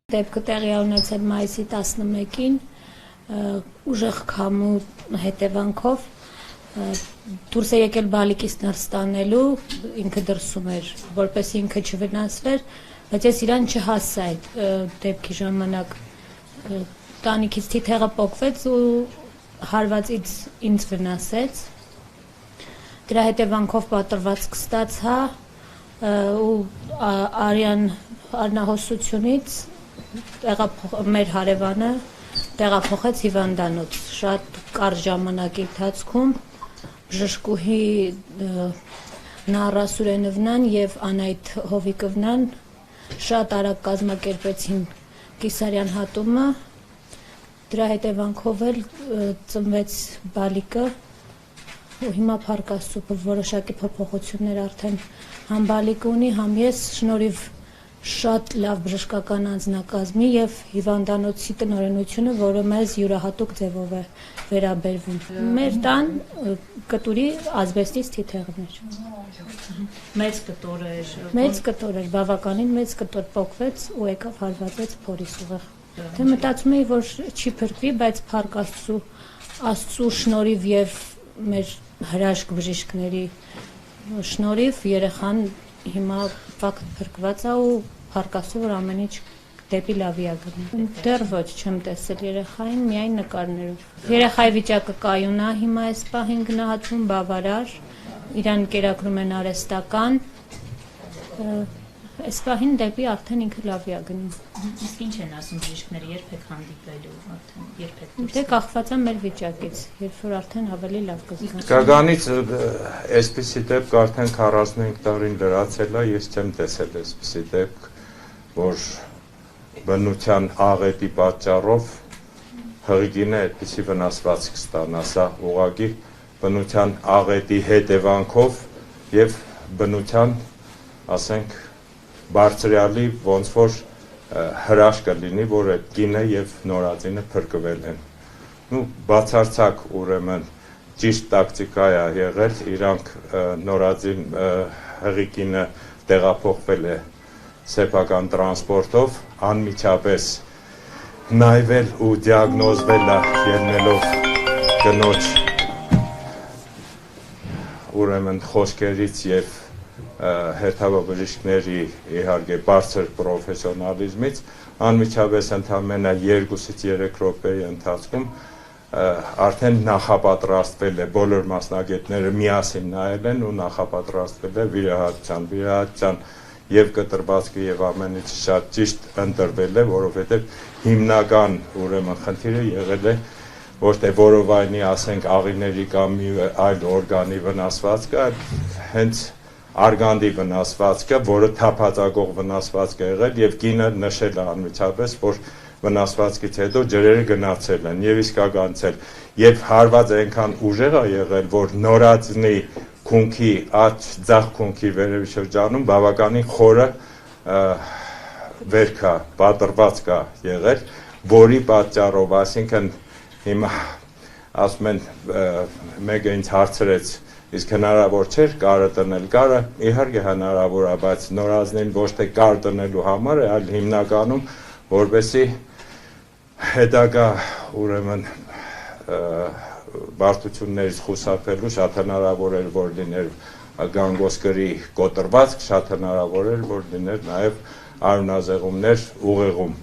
Դեպքը տեղի ունեցել մայիսի 11-ին ուժեղ քամու հետևանքով դուրս է եկել բալիկից ներս տանելու, ինքը դրսում էր, որպեսզի ինքը չվնասվեր, բայց ես իրան չհասա այդ դեպքի ժամանակ տանիքից թիթեղը պոկվեց ու հարվածից ինձ վնասեց, դրա հետևանքով պատրվածք ստացա ու արյան արնահոսությունից մեր հարևանը տեղափոխեց հիվանդանոց, շատ կարճ ժամանակի ընթացքում բժշկուհի Նարա Սուրենովնան և Անայդ Հովիկովնան շատ արագ կազմակերպեցին կիսարյան հատումը, դրա հետևանքով էլ ծնվեց բալիկը ու հիմա փառք Աստծո որոշակի փոփոխություններ արդեն համ բալիկը ունի, համ ես շնորհիվ շատ լավ բժշկական անձնակազմի և հիվանդանոցի տնօրենությունը, որը մեզ յուրահատուկ ձևով է վերաբերվում։ Մեր տան կտուրի ազբեստից թիթեղն էր։ Մեծ կտոր էր։ Մեծ կտոր էր, բավականին մեծ կտոր պոկվեց ու եկավ հարվածեց փորիս ուղեղ։ Թե մտածում էի, որ չի փրկվի, բայց փառք Աստծու շնորհիվ և մեր հրաշք բժիշկների շնորհիվ երեխան հիմա փրկված է ու փառք Աստծո, որ ամեն ինչ դեպի լավի է գնում։ Դեռ ոչ չեմ տեսել երեխային, միայն նկարներով։ Երեխայի վիճակը կայուն է հիմա այս պահին գնահատվում, բավարար, իրան կերակրում են արհեստական, այս պահին դեպի արդեն ինքը լավի է գնում։ Իսկ ինչ են ասում բժիշկները, երբ եք հանդիպելու, արդեն երբ եք դուրս։ Դե կախված է մեր վիճակից, երբ որ արդեն ավելի լավ կզգան։ Գագանից այսպիսի դեպք արդեն 45 տարին լրացել է, ես չեմ տեսել այսպիսի դեպք, որ բնության աղետի պատճառով հղիգինը այդպիսի վնասվածք ստանա, սա ուղղակի բնության աղետի հետևանքով և բնության, ասենք, բարձրյալի ոնց որ հրաշքը լինի, որ այդ կինը և նորածինը փրկվել են։ Բացարձակ ուրեմն ճիշտ տակտիկա է եղել, իրանք նորածին հղիկինը տեղափոխվել է սեփական տրանսպորտով, անմիջապես նայվել ու դիագնոզվել է ելնելով կնոջ ուրեմն խոսքերից և հերթավոր բժիշկների իհարկե բարձր պրոֆեսիոնալիզմից, անմիջապես ընդամենը 2-3 րոպեի ընթացքում արդեն նախապատրաստվել է, բոլոր մասնագետները միասին նայել են ու նախապատրաստվել է վիրահատության և կտրվածքը և ամեն ինչ շատ ճիշտ ընտրվել է, որովհետև հիմնական ուրեմն խնդիրը եղել է, որտեղ որովայնի, ասենք, աղիների կամ այլ օրգանի վնասվածքը, հենց արգանդի վնասվածքը, որը թափածագող վնասվածք է եղել և կինը նշել է անմիջապես, որ վնասվածքից հետո ջրերը գնացել են և իսկականցել և հարվածը այնքան ուժեղ է եղել, որ նորածնի քունքի ձախ քունքի վերևի շրջանում բավականին խորը վերք է, պատրվածք է եղել, որի պատճառով, այսինքն հիմա ասում են, մեկը ինձ հարցրեց, իսկ հնարավոր չէր կարը տնել, կարը իհարկե հնարավոր է, բայց նորածնին ոչ թե կար տնելու համար է, այլ հիմնականում, որպեսզի հետագա ուրեմն բարդություններից խուսափելու շատ հնարավոր էր, որ լիներ գանգոսկրի կոտրվածք, շատ հնարավոր էր, որ լիներ նաև արյունազեղումներ ուղեղում։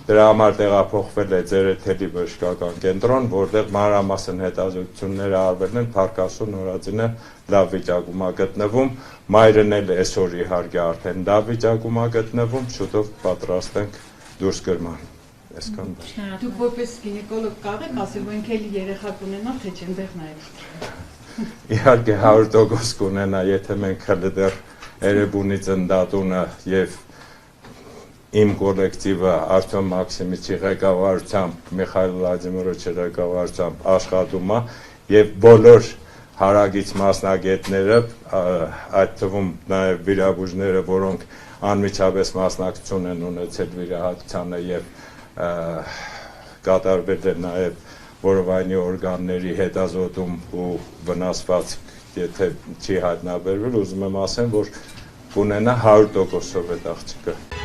Դրա համար տեղափոխվել է Ձերեթելի բժշկական կենտրոն, որտեղ մանրամասն հետազոտությունները արվել են, փառք Աստծո նորածինը լավ վիճակում է գտնվում, մայրն էլ այսօր իհարկե արդեն լավ վիճակում է գտնվում, շուտով պատրաստ ենք դուրս գրման։ Դուք որպես գինեկոլոգ կարող եք ասել, որ ինքը էլի երեխա կունենա, թե չէ այնտեղ նայեք։ Իհարկե 100% կունենա, եթե մենք հələ դեռ Էրեբունի ծննդատունը և իմ կոլեկտիվը Արտյոմ Մաքսիմիչի ղեկավարությամբ, Միխայել Վլադիմիրովիչի ղեկավարությամբ աշխատում է և բոլոր հարակից մասնագետները, այդ թվում նաև վիրաբույժները, որոնք անմիջապես մասնակցություն են ունեցել վիրահատությանը և կատարվել է նաև որովայնի օրգանների հետազոտում ու վնասվածք, եթե չի հայտնաբերվել, ուզում եմ ասեմ, որ կունենա 100%-ով այդ աղջիկը։